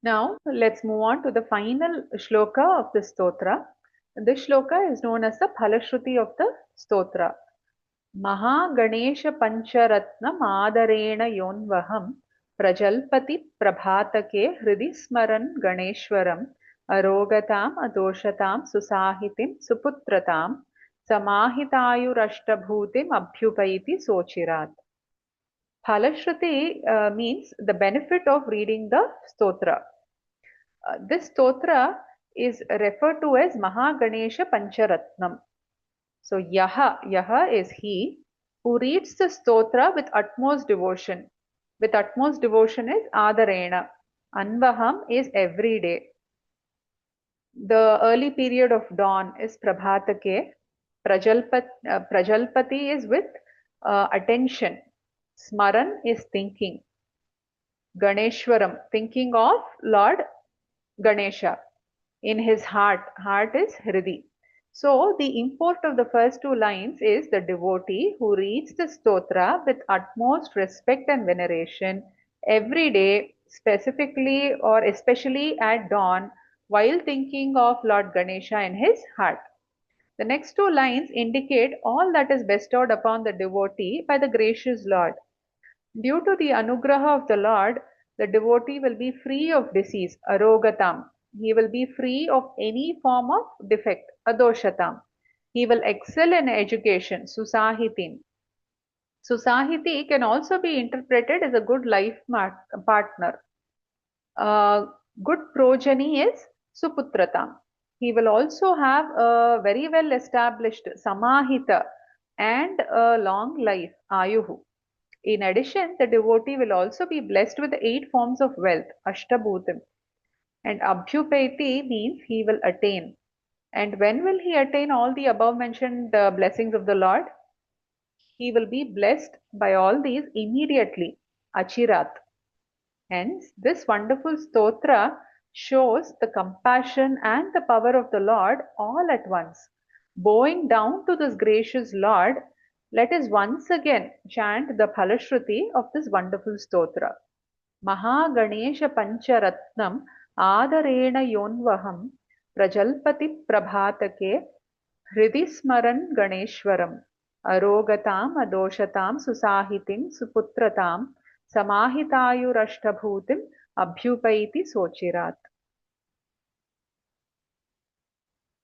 Now let's move on to the final shloka of the stotra. This shloka is known as the Phalashruti of the stotra. Mahaganesha Pancharatna Madarena Yonvaham Prajalpati Prabhatake Hridi Smaran Ganeshwaram Arogatam Adoshatam Susahitim Suputratam Samahitayurashtabhutim Abhyupaiti Sochirat. Phalashruti means the benefit of reading the stotra. This stotra is referred to as Mahaganesha Pancharatnam. So Yaha is he who reads the stotra with utmost devotion. With utmost devotion is Adarena. Anvaham is every day. The early period of dawn is Prabhatake. Prajalpati is with attention. Smaran is thinking. Ganeshwaram, thinking of Lord Ganesha. In his heart, heart is Hridi. So the import of the first two lines is the devotee who reads the stotra with utmost respect and veneration every day, specifically or especially at dawn, while thinking of Lord Ganesha in his heart. The next two lines indicate all that is bestowed upon the devotee by the gracious Lord. Due to the anugraha of the Lord, the devotee will be free of disease, arogatam. He will be free of any form of defect, adoshatam. He will excel in education, susahitin. Susahiti can also be interpreted as a good life partner. Uh, Good progeny is suputratam. He will also have a very well established samahita and a long life, ayuhu. In addition, the devotee will also be blessed with the 8 forms of wealth, Ashtabhutam. And Abhyupaiti means he will attain. And when will he attain all the above mentioned blessings of the Lord? He will be blessed by all these immediately, Achirat. Hence, this wonderful stotra shows the compassion and the power of the Lord all at once. Bowing down to this gracious Lord, let us once again chant the Phalashruti of this wonderful stotra. Mahaganesha Pancharatnam Adarena Yonvaham Prajalpati Prabhatake Hridi Smaran Ganeshwaram Arogatam Adoshatam Susahitim Suputratam Samahitayurashtabhutim Abhyupaiti Sochirat.